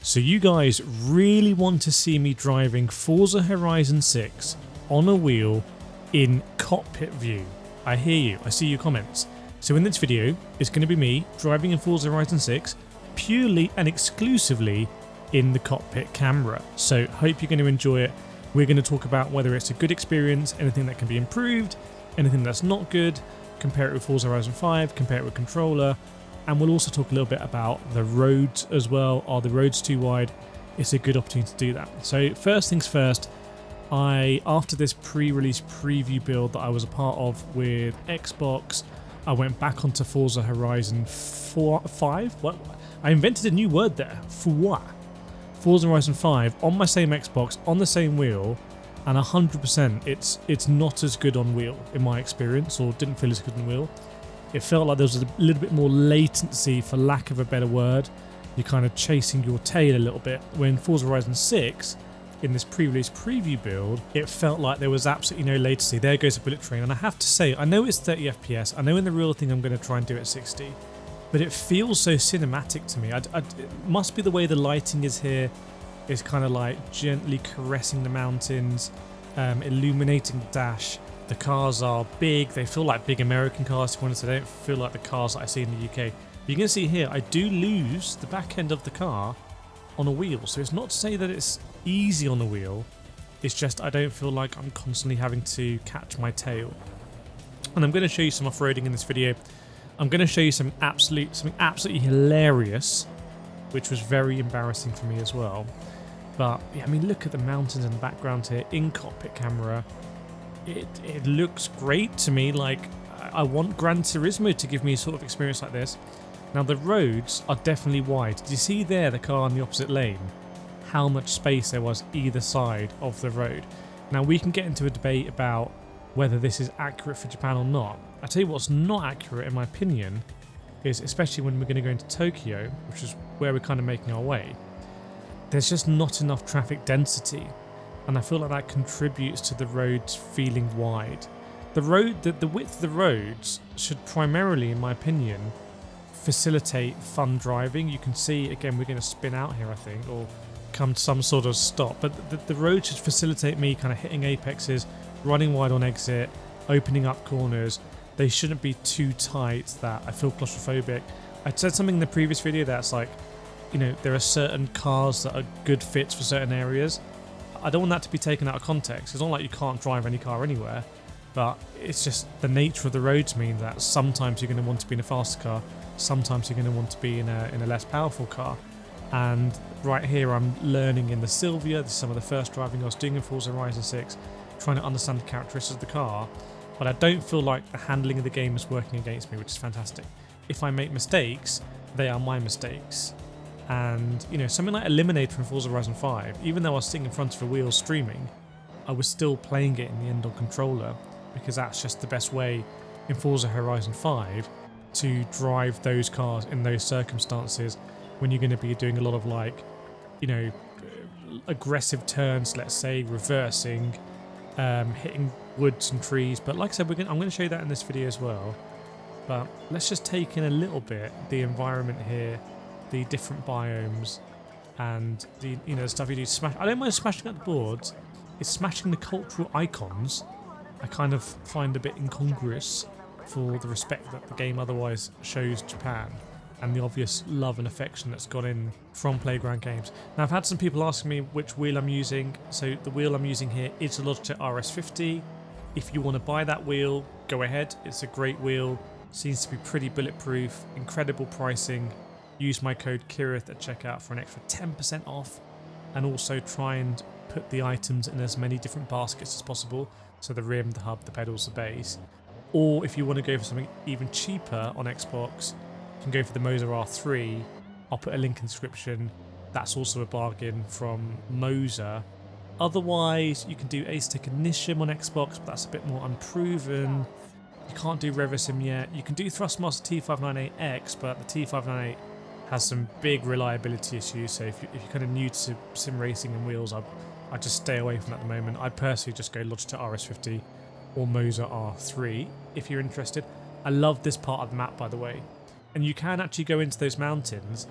So you guys really want to see me driving Forza Horizon 6 on a wheel in cockpit view. I hear you, I see your comments. So in this video, it's going to be me driving in Forza Horizon 6 purely and exclusively in the cockpit camera. So hope you're going to enjoy it. We're going to talk about whether it's a good experience, anything that can be improved, anything that's not good, compare it with Forza Horizon 5, compare it with controller, and we'll also talk a little bit about the roads as well. Are the roads too wide? It's a good opportunity to do that. So first things first, after this pre-release preview build that I was a part of with Xbox, I went back onto Forza Horizon 5. What? I invented a new word there. Forza Horizon 5 on my same Xbox, on the same wheel, and 100% it's not as good on wheel in my experience, or didn't feel as good on wheel. It felt like there was a little bit more latency, for lack of a better word. You're kind of chasing your tail a little bit. When Forza Horizon 6, in this pre-release preview build, it felt like there was absolutely no latency. There goes a bullet train, and I have to say, I know it's 30 FPS. I know in the real thing I'm going to try and do it at 60, but it feels so cinematic to me. It must be the way the lighting is here. It's kind of like gently caressing the mountains, illuminating the dash. The cars are big. They feel like big American cars, to be honest. They don't feel like the cars that I see in the UK. You can see here, I do lose the back end of the car on a wheel. So it's not to say that it's easy on the wheel. It's just I don't feel like I'm constantly having to catch my tail. And I'm going to show you some off-roading in this video. I'm going to show you something absolutely hilarious, which was very embarrassing for me as well. But yeah, I mean, look at the mountains in the background here in cockpit camera. It looks great to me. Like, I want Gran Turismo to give me a sort of experience like this. Now the roads are definitely wide. Did you see there the car in the opposite lane? How much space there was either side of the road. Now we can get into a debate about whether this is accurate for Japan or not. I tell you what's not accurate in my opinion is, especially when we're going to go into Tokyo, which is where we're kind of making our way, there's just not enough traffic density. And I feel like that contributes to the roads feeling wide. The width of the roads should primarily, in my opinion, facilitate fun driving. You can see, again, we're going to spin out here, I think, or come to some sort of stop. But the road should facilitate me kind of hitting apexes, running wide on exit, opening up corners. They shouldn't be too tight that I feel claustrophobic. I said something in the previous video that's like, you know, there are certain cars that are good fits for certain areas. I don't want that to be taken out of context. It's not like you can't drive any car anywhere, but it's just the nature of the roads mean that sometimes you're going to want to be in a faster car, sometimes you're going to want to be in a less powerful car. And right here I'm learning in the Silvia. This is some of the first driving I was doing in Forza Horizon 6, trying to understand the characteristics of the car, but I don't feel like the handling of the game is working against me, which is fantastic. If I make mistakes, they are my mistakes. And, you know, something like Eliminator from Forza Horizon 5, even though I was sitting in front of a wheel streaming, I was still playing it in the end on controller, because that's just the best way in Forza Horizon 5 to drive those cars in those circumstances when you're going to be doing a lot of, like, you know, aggressive turns, let's say, reversing, hitting woods and trees. But like I said, I'm going to show you that in this video as well. But let's just take in a little bit the environment here, the different biomes, and the, you know, the stuff you do. I don't mind smashing up the boards. It's smashing the cultural icons I kind of find a bit incongruous for the respect that the game otherwise shows Japan and the obvious love and affection that's gone in from Playground Games. Now I've had some people asking me which wheel I'm using. So the wheel I'm using here is a Logitech RS50. If you want to buy that wheel, go ahead. It's a great wheel. Seems to be pretty bulletproof. Incredible pricing. Use my code Kireth at checkout for an extra 10% off, and also try and put the items in as many different baskets as possible, so the rim, the hub, the pedals, the base. Or if you want to go for something even cheaper on Xbox, you can go for the Moza R3. I'll put a link in the description. That's also a bargain from Moza. Otherwise, you can do ASETEK Initium on Xbox, but that's a bit more unproven. You can't do REVOSIM yet. You can do THRUSTMASTER T598X, but the T598 has some big reliability issues, so if you're kind of new to sim racing and wheels, I'd just stay away from that at the moment. I'd personally just go Logitech RS50 or Moza R3 if you're interested. I love this part of the map, by the way, and you can actually go into those mountains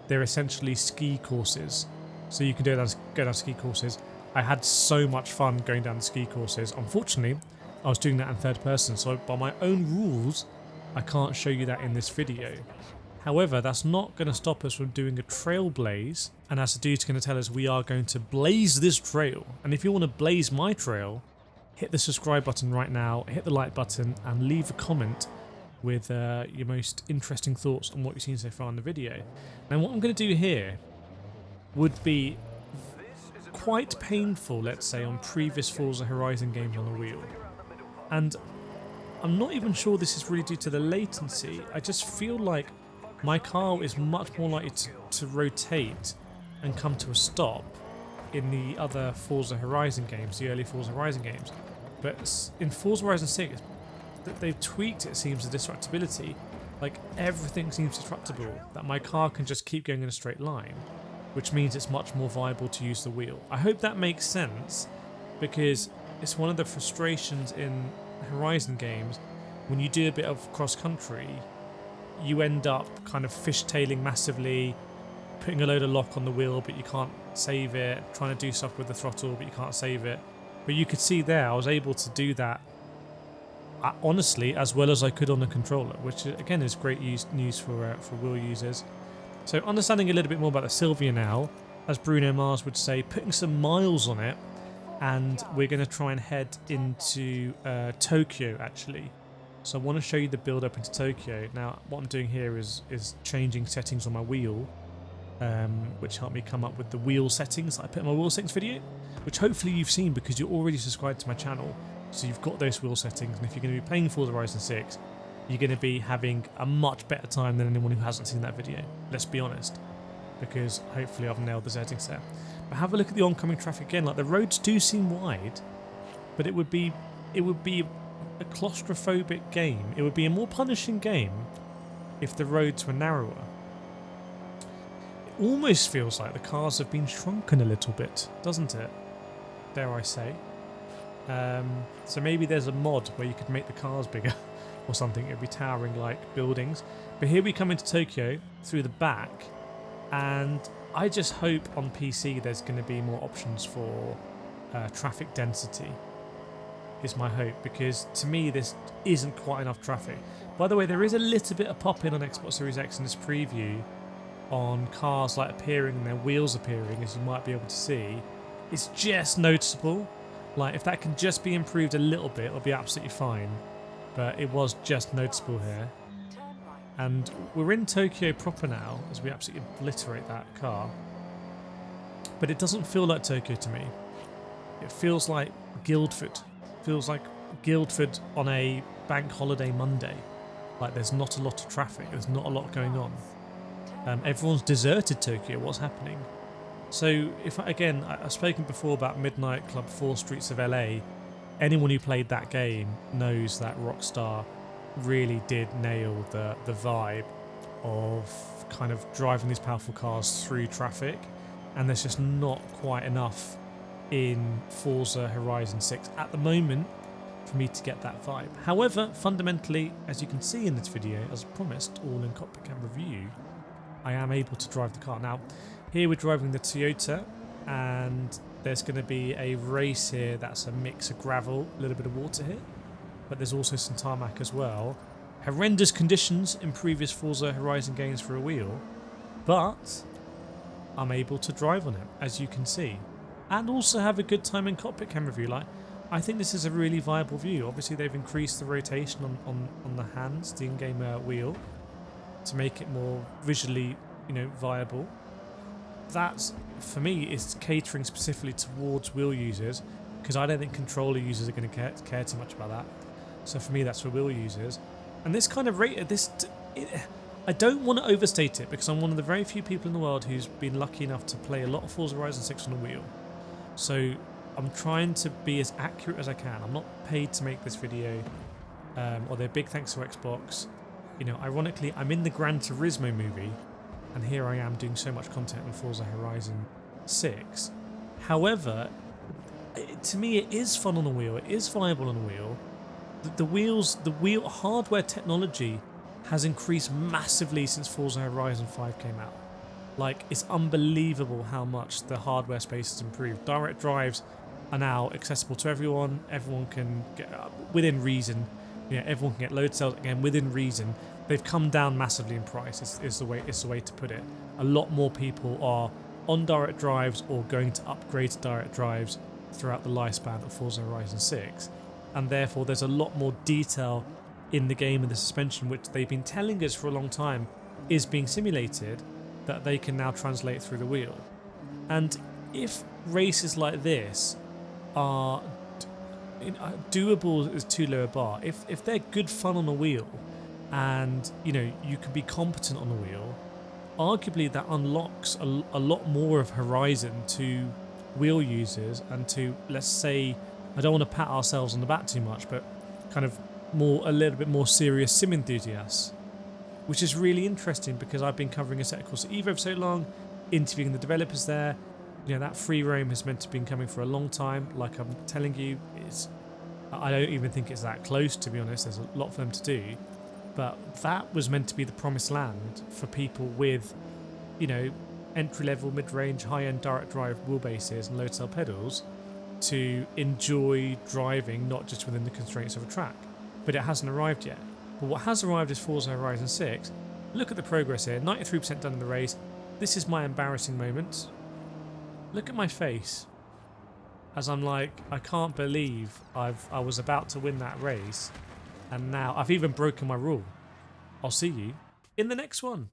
they're essentially ski courses. So you can go down ski courses. I had so much fun going down the ski courses. Unfortunately, I was doing that in third person, so by my own rules, I can't show you that in this video. However, that's not going to stop us from doing a trail blaze, and as the dude's going to tell us, we are going to blaze this trail. And if you want to blaze my trail, hit the subscribe button right now, hit the like button, and leave a comment with your most interesting thoughts on what you've seen so far in the video. Now what I'm going to do here would be quite painful, let's say, on previous Forza Horizon games on the wheel. And I'm not even sure this is really due to the latency. I just feel like my car is much more likely to rotate and come to a stop in the other Forza Horizon games, the early Forza Horizon games. But in Forza Horizon 6, they've tweaked, it seems, the disruptability. Like, everything seems disruptible, that my car can just keep going in a straight line, which means it's much more viable to use the wheel. I hope that makes sense, because it's one of the frustrations in Horizon games. When you do a bit of cross-country, you end up kind of fishtailing massively, putting a load of lock on the wheel but you can't save it, trying to do stuff with the throttle but you can't save it. But you could see there I was able to do that honestly as well as I could on the controller, which again is great news for wheel users. So understanding a little bit more about the Silvia now, as Bruno Mars would say, putting some miles on it, and we're going to try and head into Tokyo actually. So I want to show you the build up into Tokyo. Now what I'm doing here is changing settings on my wheel, which helped me come up with the wheel settings that I put in my wheel settings video, which hopefully you've seen because you're already subscribed to my channel. So you've got those wheel settings, and if you're going to be playing Forza Horizon 6, you're going to be having a much better time than anyone who hasn't seen that video. Let's be honest, because hopefully I've nailed the settings there. But have a look at the oncoming traffic again. Like, the roads do seem wide, but it would be a claustrophobic game. It would be a more punishing game if the roads were narrower. It almost feels like the cars have been shrunken a little bit, doesn't it? Dare I say. So maybe there's a mod where you could make the cars bigger or something. It would be towering like buildings. But here we come into Tokyo through the back, and I just hope on PC there's going to be more options for traffic density, is my hope, because to me this isn't quite enough traffic. By the way, there is a little bit of pop-in on Xbox Series X in this preview on cars like appearing and their wheels appearing, as you might be able to see. It's just noticeable. Like, if that can just be improved a little bit, it'll be absolutely fine. But it was just noticeable here. And we're in Tokyo proper now, as we absolutely obliterate that car. But it doesn't feel like Tokyo to me. It feels like Guildford. Feels like Guildford on a bank holiday Monday. Like, there's not a lot of traffic, there's not a lot going on. Everyone's deserted Tokyo. What's happening? So, if again, I've spoken before about Midnight Club 4 Streets of LA. Anyone who played that game knows that Rockstar really did nail the vibe of kind of driving these powerful cars through traffic, and there's just not quite enough in Forza Horizon 6 at the moment for me to get that vibe. However, fundamentally, as you can see in this video, as promised, all in Cockpit Cam review, I am able to drive the car. Now, here we're driving the Toyota, and there's going to be a race here that's a mix of gravel, a little bit of water here, but there's also some tarmac as well. Horrendous conditions in previous Forza Horizon games for a wheel, but I'm able to drive on it, as you can see, and also have a good time in Cockpit Cam review. Like, I think this is a really viable view. Obviously, they've increased the rotation on the hands, the in-game wheel, to make it more visually, viable. That's, for me, is catering specifically towards wheel users, because I don't think controller users are going to care too much about that. So for me, that's for wheel users. And this kind of rate, I don't want to overstate it, because I'm one of the very few people in the world who's been lucky enough to play a lot of Forza Horizon 6 on a wheel. So I'm trying to be as accurate as I can. I'm not paid to make this video, although big thanks to Xbox. Ironically, I'm in the Gran Turismo movie, and here I am doing so much content on Forza Horizon 6. However, to me it is fun on the wheel, it is viable on the wheel. The wheel hardware technology has increased massively since Forza Horizon 5 came out. Like, it's unbelievable how much the hardware space has improved. Direct drives are now accessible to everyone. Everyone can get, within reason, everyone can get load cells again within reason. They've come down massively in price. Is the way to put it. A lot more people are on direct drives or going to upgrade to direct drives throughout the lifespan of Forza Horizon 6, and therefore there's a lot more detail in the game and the suspension, which they've been telling us for a long time is being simulated, that they can now translate through the wheel. And if races like this are doable is too low a bar, if they're good fun on a wheel, and you can be competent on a wheel, arguably that unlocks a lot more of Horizon to wheel users and to, let's say, I don't want to pat ourselves on the back too much, but kind of a little bit more serious sim enthusiasts, which is really interesting because I've been covering ASETEK called Evo for so long, interviewing the developers there. That free roam has meant to been coming for a long time. Like I'm telling you, I don't even think it's that close, to be honest. There's a lot for them to do. But that was meant to be the promised land for people with, entry-level, mid-range, high-end direct drive wheelbases and load cell pedals to enjoy driving, not just within the constraints of a track. But it hasn't arrived yet. But what has arrived is Forza Horizon 6. Look at the progress here, 93% done in the race. This is my embarrassing moment. Look at my face as I'm like, I can't believe I was about to win that race, and now I've even broken my rule. I'll see you in the next one.